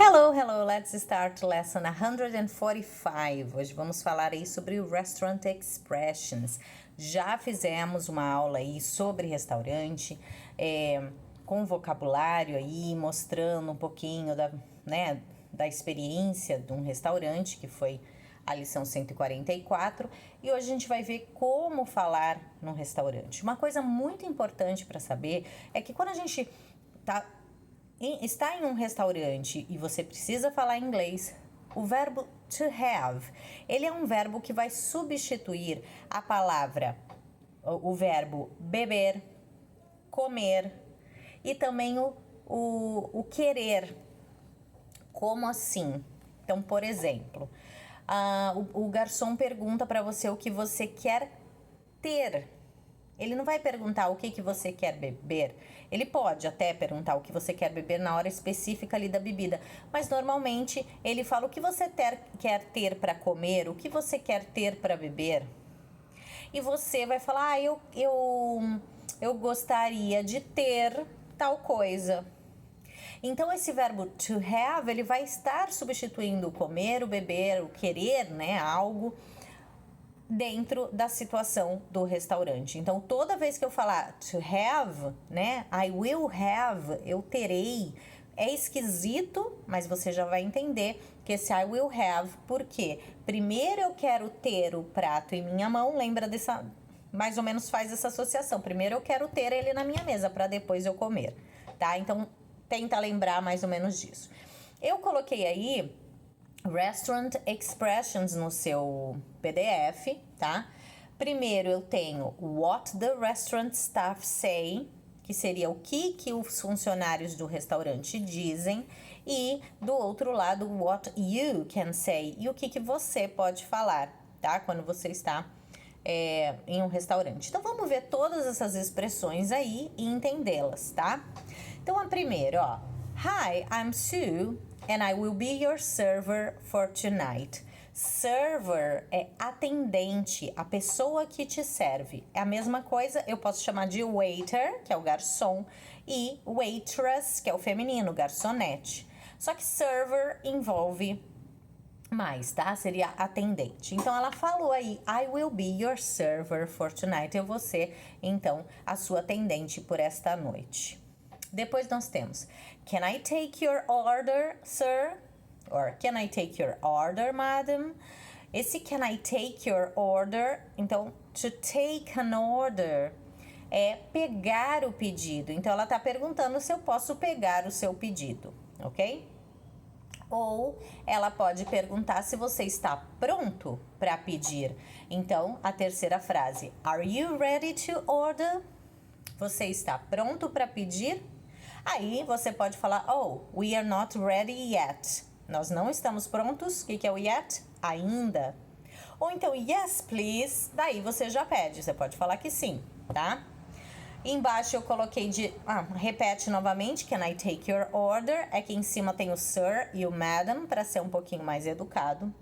Hello, hello, let's start lesson 145. Hoje vamos falar aí sobre Restaurant Expressions. Já fizemos uma aula aí sobre restaurante, com vocabulário aí, mostrando um pouquinho da experiência de um restaurante, que foi a lição 144. E hoje a gente vai ver como falar num restaurante. Uma coisa muito importante para saber é que quando a gente está em um restaurante e você precisa falar inglês, o verbo to have, ele é um verbo que vai substituir a palavra, o verbo beber, comer e também o querer. Como assim? Então, por exemplo, o garçom pergunta para você o que você quer ter. Ele não vai perguntar o que você quer beber. Ele pode até perguntar o que você quer beber na hora específica ali da bebida. Mas normalmente ele fala o que você quer ter para comer, o que você quer ter para beber. E você vai falar, eu gostaria de ter tal coisa. Então esse verbo to have, ele vai estar substituindo o comer, o beber, o querer, algo dentro da situação do restaurante. Então, toda vez que eu falar to have, I will have, eu terei, é esquisito, mas você já vai entender que esse I will have, por quê? Primeiro eu quero ter o prato em minha mão, lembra dessa, mais ou menos faz essa associação. Primeiro eu quero ter ele na minha mesa, para depois eu comer, tá? Então, tenta lembrar mais ou menos disso. Eu coloquei aí Restaurant Expressions no seu PDF, tá? Primeiro eu tenho What the restaurant staff say, que seria o que os funcionários do restaurante dizem, e do outro lado What you can say, e o que você pode falar, tá? Quando você está em um restaurante. Então vamos ver todas essas expressões aí e entendê-las, tá? Então a primeira, ó, Hi, I'm Sue and I will be your server for tonight. Server é atendente, a pessoa que te serve. É a mesma coisa, eu posso chamar de waiter, que é o garçom, e waitress, que é o feminino, garçonete. Só que server envolve mais, tá? Seria atendente. Então, ela falou aí, I will be your server for tonight. Eu vou ser, então, a sua atendente por esta noite. Depois nós temos, Can I take your order, sir? Or Can I take your order, madam? Esse Can I take your order, então, to take an order é pegar o pedido. Então, ela tá perguntando se eu posso pegar o seu pedido, ok? Ou ela pode perguntar se você está pronto para pedir. Então, a terceira frase, Are you ready to order? Você está pronto para pedir? Aí você pode falar, Oh, we are not ready yet. Nós não estamos prontos. O que é o yet? Ainda. Ou então, yes, please. Daí você já pede. Você pode falar que sim, tá? Embaixo eu coloquei repete novamente, Can I take your order? Aqui em cima tem o sir e o madam, para ser um pouquinho mais educado.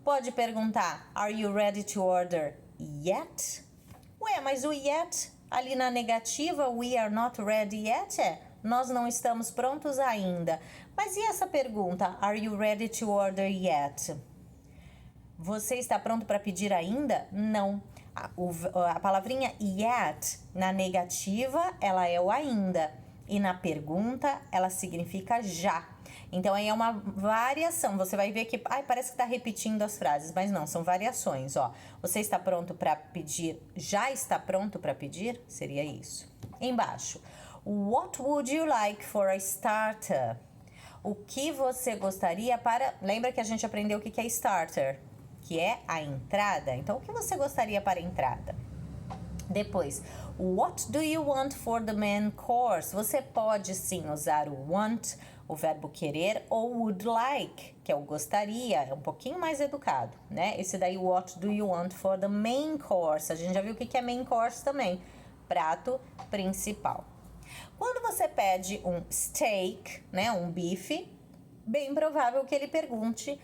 Pode perguntar, Are you ready to order yet? Ué, mas o yet, ali na negativa, we are not ready yet, nós não estamos prontos ainda. Mas e essa pergunta, Are you ready to order yet? Você está pronto para pedir ainda? Não. A palavrinha yet, na negativa, ela é o ainda. E na pergunta, ela significa já. Então, aí é uma variação. Você vai ver que parece que está repetindo as frases, mas não, são variações. Ó, você está pronto para pedir? Já está pronto para pedir? Seria isso. Embaixo, What would you like for a starter? O que você gostaria para... Lembra que a gente aprendeu o que é starter? Que é a entrada. Então, o que você gostaria para a entrada? Depois, What do you want for the main course? Você pode sim usar o want, o verbo querer, ou would like, que é o gostaria, é um pouquinho mais educado, né? Esse daí, What do you want for the main course? A gente já viu o que é main course também, prato principal. Quando você pede um steak, um bife, bem provável que ele pergunte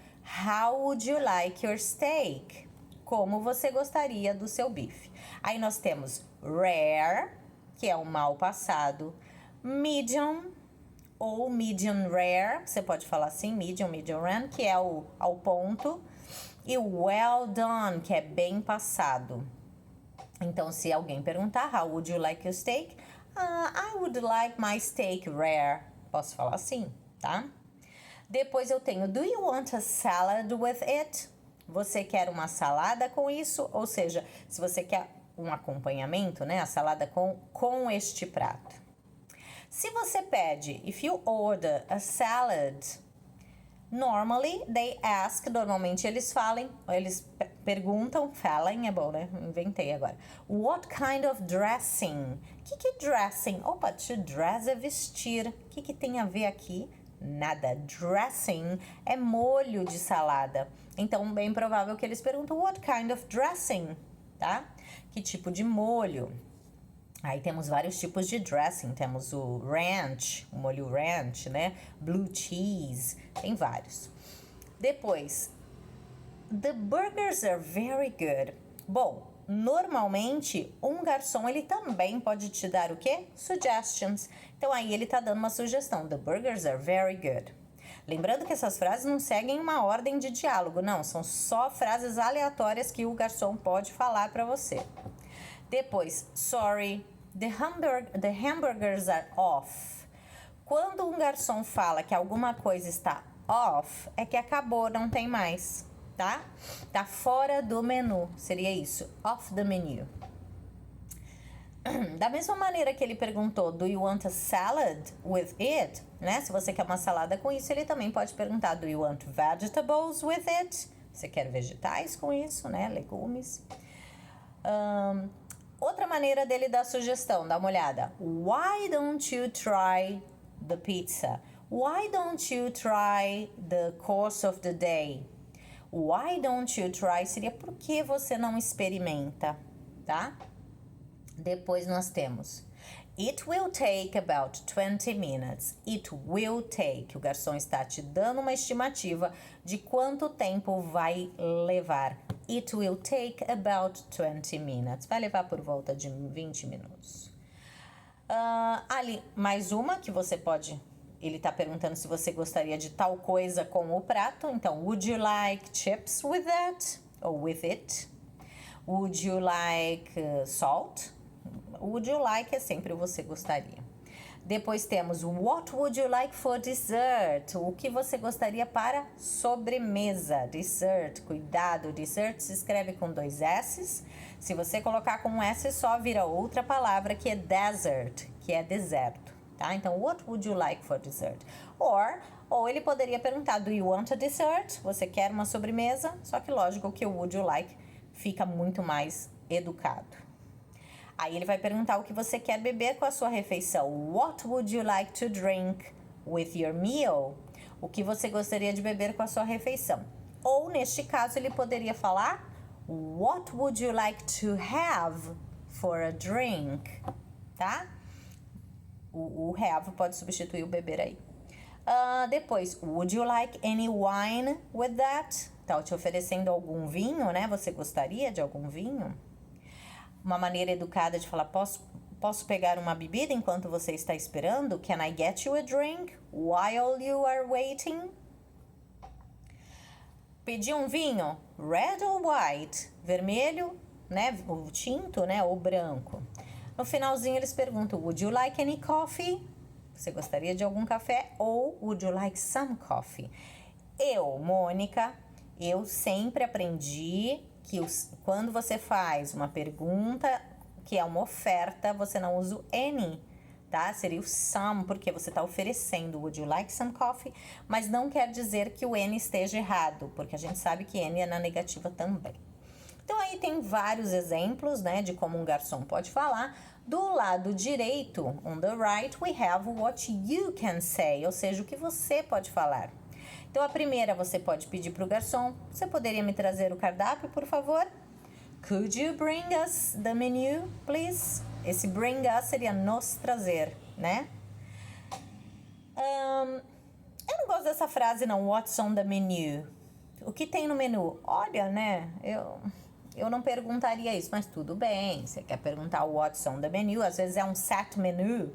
How would you like your steak? Como você gostaria do seu bife? Aí nós temos rare, que é o mal passado, medium, ou medium rare, você pode falar assim, medium rare, que é ao ponto, e well done, que é bem passado. Então, se alguém perguntar, how would you like your steak? I would like my steak rare. Posso falar assim, tá? Depois eu tenho, do you want a salad with it? Você quer uma salada com isso? Ou seja, se você quer um acompanhamento, né? A salada com este prato. Se você pede, if you order a salad, normalmente eles perguntam, é bom, né? Inventei agora. What kind of dressing? O que é dressing? Opa, to dress é vestir. O que tem a ver aqui? Nada. Dressing é molho de salada. Então, bem provável que eles perguntam, what kind of dressing? Tá? Que tipo de molho? Aí temos vários tipos de dressing. Temos o ranch, o molho ranch, né? Blue cheese, tem vários. Depois, the burgers are very good. Bom, normalmente um garçom ele também pode te dar o quê? Suggestions. Então aí ele tá dando uma sugestão. The burgers are very good. Lembrando que essas frases não seguem uma ordem de diálogo, não. São só frases aleatórias que o garçom pode falar para você. Depois, sorry, the hamburgers are off. Quando um garçom fala que alguma coisa está off, é que acabou, não tem mais, tá? Tá fora do menu, seria isso, off the menu. Da mesma maneira que ele perguntou, do you want a salad with it? Né? Se você quer uma salada com isso, ele também pode perguntar, do you want vegetables with it? Você quer vegetais com isso, né? Legumes. Outra maneira dele dar sugestão, dá uma olhada. Why don't you try the pizza? Why don't you try the course of the day? Why don't you try seria por que você não experimenta, tá? Depois nós temos it will take about 20 minutes. It will take. O garçom está te dando uma estimativa de quanto tempo vai levar. It will take about 20 minutes. Vai levar por volta de 20 minutos. Ali, mais uma que você pode... Ele está perguntando se você gostaria de tal coisa com o prato. Então, would you like chips with that? Or with it? Would you like salt? Would you like é sempre o você gostaria. Depois temos what would you like for dessert? O que você gostaria para sobremesa? Dessert, cuidado, dessert se escreve com 2 S's. Se você colocar com um S só vira outra palavra que é desert, que é deserto, tá? Então, what would you like for dessert? Ou ele poderia perguntar, do you want a dessert? Você quer uma sobremesa? Só que lógico que o would you like fica muito mais educado. Aí ele vai perguntar o que você quer beber com a sua refeição. What would you like to drink with your meal? O que você gostaria de beber com a sua refeição? Ou, neste caso, ele poderia falar what would you like to have for a drink? Tá? O have pode substituir o beber aí. Depois, would you like any wine with that? Tá te oferecendo algum vinho, né? Você gostaria de algum vinho? Uma maneira educada de falar, posso pegar uma bebida enquanto você está esperando? Can I get you a drink while you are waiting? Pedir um vinho, red or white? Vermelho, né? O tinto, né? Ou branco. No finalzinho eles perguntam, would you like any coffee? Você gostaria de algum café? Ou would you like some coffee? Mônica, eu sempre aprendi que quando você faz uma pergunta que é uma oferta, você não usa o any, tá? Seria o some, porque você está oferecendo would you like some coffee, mas não quer dizer que o any esteja errado, porque a gente sabe que any é na negativa também. Então aí tem vários exemplos, né, de como um garçom pode falar. Do lado direito, on the right, we have what you can say, ou seja, o que você pode falar. Então, a primeira você pode pedir para o garçom, você poderia me trazer o cardápio, por favor? Could you bring us the menu, please? Esse bring us seria nos trazer, né? Eu não gosto dessa frase não, what's on the menu? O que tem no menu? Olha, né, eu não perguntaria isso, mas tudo bem. Você quer perguntar what's on the menu, às vezes é um set menu,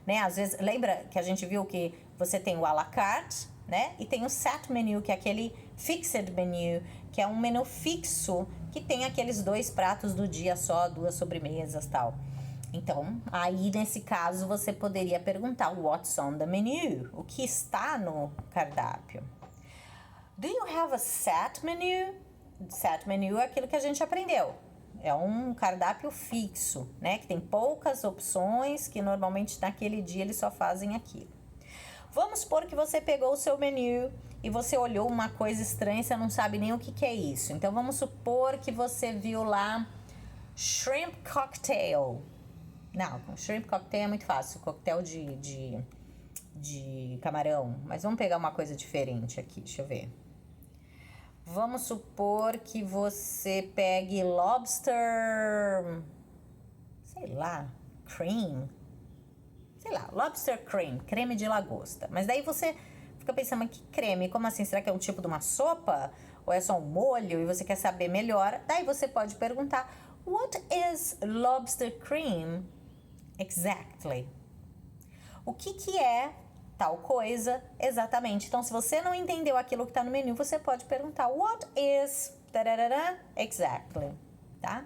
né? Às vezes, lembra que a gente viu que Você tem o à la carte, né? E tem o set menu, que é aquele fixed menu, que é um menu fixo, que tem aqueles 2 pratos do dia só, 2 sobremesas e tal. Então, aí nesse caso, você poderia perguntar what's on the menu? O que está no cardápio? Do you have a set menu? Set menu é aquilo que a gente aprendeu. É um cardápio fixo, né? Que tem poucas opções, que normalmente naquele dia eles só fazem aquilo. Vamos supor que você pegou o seu menu e você olhou uma coisa estranha e você não sabe nem o que é isso. Então, vamos supor que você viu lá shrimp cocktail. Não, shrimp cocktail é muito fácil, coquetel de camarão. Mas vamos pegar uma coisa diferente aqui, deixa eu ver. Vamos supor que você pegue lobster, sei lá, cream. Sei lá, lobster cream, creme de lagosta. Mas daí você fica pensando, mas que creme? Como assim? Será que é um tipo de uma sopa? Ou é só um molho? E você quer saber melhor? Daí você pode perguntar, what is lobster cream exactly? O que é tal coisa exatamente? Então, se você não entendeu aquilo que está no menu, você pode perguntar, what is exactly, tá?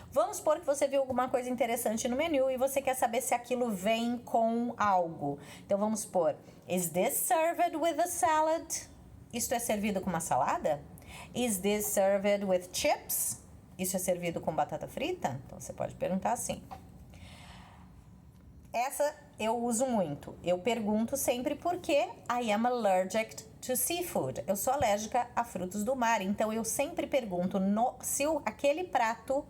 Vamos supor que você viu alguma coisa interessante no menu e você quer saber se aquilo vem com algo. Então, vamos supor, is this served with a salad? Isto é servido com uma salada? Is this served with chips? Isso é servido com batata frita? Então, você pode perguntar assim. Essa eu uso muito. Eu pergunto sempre porque I am allergic to seafood. Eu sou alérgica a frutos do mar. Então, eu sempre pergunto se aquele prato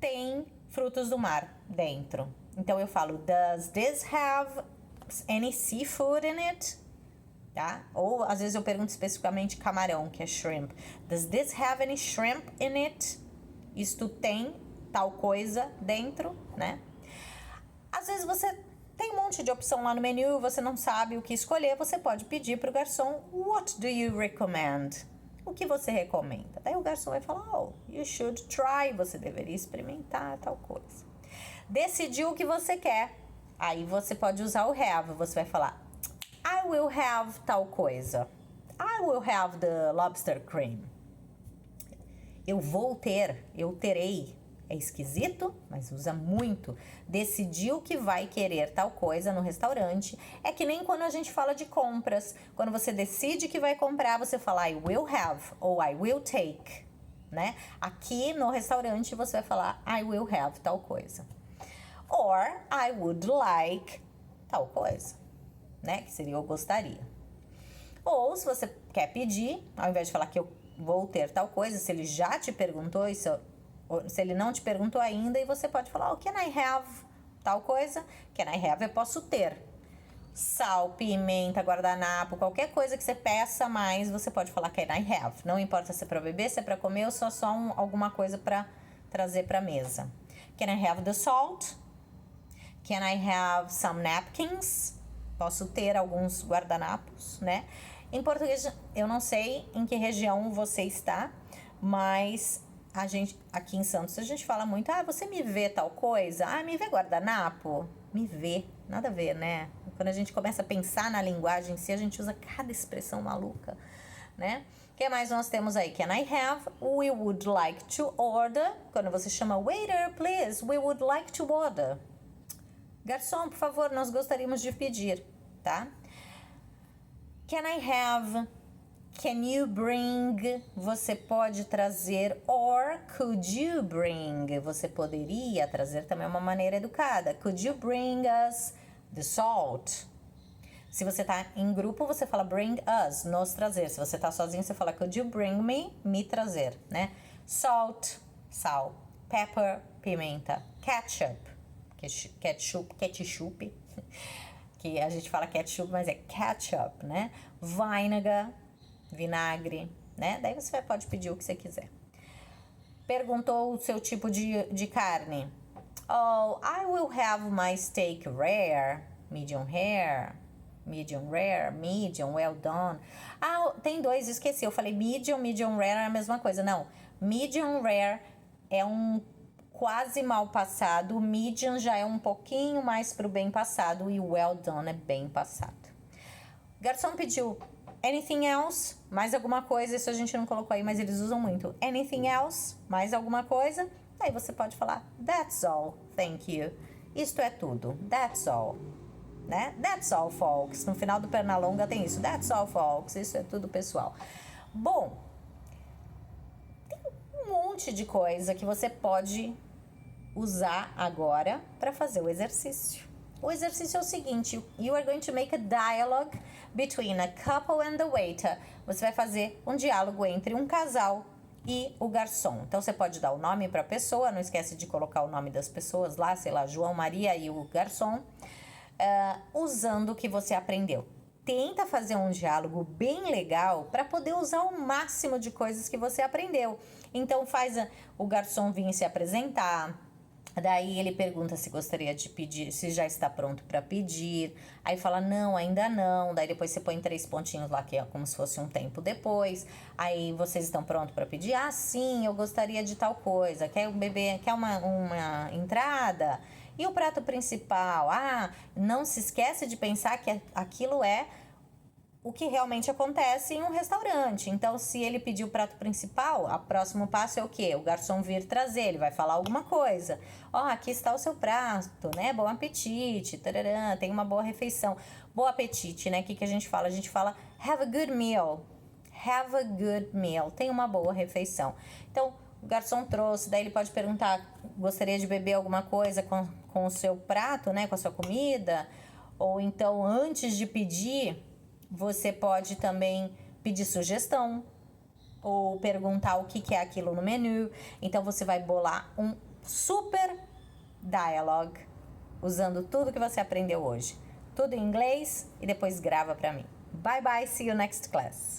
tem frutos do mar dentro. Então, eu falo, does this have any seafood in it? Tá? Ou, às vezes, eu pergunto especificamente camarão, que é shrimp. Does this have any shrimp in it? Isto tem tal coisa dentro, né? Às vezes você tem um monte de opção lá no menu, você não sabe o que escolher, você pode pedir para o garçom, what do you recommend? O que você recomenda? Daí o garçom vai falar, oh, you should try, você deveria experimentar tal coisa. Decidiu o que você quer, aí você pode usar o have, você vai falar, I will have tal coisa. I will have the lobster cream. Eu terei. É esquisito, mas usa muito. Decidiu que vai querer tal coisa no restaurante. É que nem quando a gente fala de compras. Quando você decide que vai comprar, você fala I will have ou I will take, né? Aqui no restaurante você vai falar I will have tal coisa. Or I would like tal coisa, né? Que seria eu gostaria. Ou se você quer pedir, ao invés de falar que eu vou ter tal coisa, se ele já te perguntou isso, se ele não te perguntou ainda, e você pode falar, oh, can I have tal coisa? Can I have, eu posso ter. Sal, pimenta, guardanapo, qualquer coisa que você peça mais, você pode falar can I have. Não importa se é para beber, se é para comer ou só alguma coisa para trazer para mesa. Can I have the salt? Can I have some napkins? Posso ter alguns guardanapos, né? Em português, eu não sei em que região você está, mas a gente, aqui em Santos, a gente fala muito, você me vê tal coisa? Me vê guardanapo? Me vê, nada a ver, né? Quando a gente começa a pensar na linguagem em si, a gente usa cada expressão maluca, né? O que mais nós temos aí? Can I have? We would like to order. Quando você chama waiter, please, we would like to order. Garçom, por favor, nós gostaríamos de pedir, tá? Can I have? Can you bring? Você pode trazer. Or could you bring? Você poderia trazer também uma maneira educada. Could you bring us the salt? Se você tá em grupo, você fala bring us, nos trazer. Se você tá sozinho, você fala could you bring me trazer, né? Salt, sal. Pepper, pimenta. Ketchup, ketchup. Que a gente fala ketchup, mas é ketchup, né? Vinegar, vinagre, né? Daí você pode pedir o que você quiser. Perguntou o seu tipo de carne. Oh, I will have my steak rare, medium rare, medium, well done. Tem dois, esqueci. Eu falei medium rare é a mesma coisa. Não, medium rare é um quase mal passado, o medium já é um pouquinho mais pro bem passado e o well done é bem passado. Garçom pediu anything else, mais alguma coisa, isso a gente não colocou aí, mas eles usam muito. Anything else, mais alguma coisa. Aí você pode falar that's all, thank you. Isto é tudo, that's all. Né? That's all, folks. No final do Pernalonga tem isso. That's all, folks. Isso é tudo, pessoal. Bom, tem um monte de coisa que você pode usar agora para fazer o exercício. O exercício é o seguinte: you are going to make a dialogue between a couple and the waiter. Você vai fazer um diálogo entre um casal e o garçom. Então você pode dar o nome para a pessoa, não esquece de colocar o nome das pessoas lá, sei lá, João, Maria e o garçom, usando o que você aprendeu. Tenta fazer um diálogo bem legal para poder usar o máximo de coisas que você aprendeu. Então faz o garçom vir se apresentar. Daí ele pergunta se gostaria de pedir, se já está pronto para pedir. Aí fala, não, ainda não. Daí depois você põe 3 pontinhos lá, que é como se fosse um tempo depois. Aí vocês estão prontos para pedir? Ah, sim, eu gostaria de tal coisa. Quer o bebê, quer uma entrada? E o prato principal? Ah, não se esquece de pensar que aquilo é o que realmente acontece em um restaurante. Então, se ele pedir o prato principal, o próximo passo é o quê? O garçom vir trazer, ele vai falar alguma coisa. Aqui está o seu prato, né? Bom apetite, tararã, tem uma boa refeição. Bom apetite, né? O que a gente fala? A gente fala have a good meal. Have a good meal. Tem uma boa refeição. Então, o garçom trouxe, daí ele pode perguntar, gostaria de beber alguma coisa com o seu prato, né? Com a sua comida? Ou então, antes de pedir, você pode também pedir sugestão ou perguntar o que é aquilo no menu. Então, você vai bolar um super dialogue usando tudo que você aprendeu hoje. Tudo em inglês e depois grava para mim. Bye, bye. See you next class.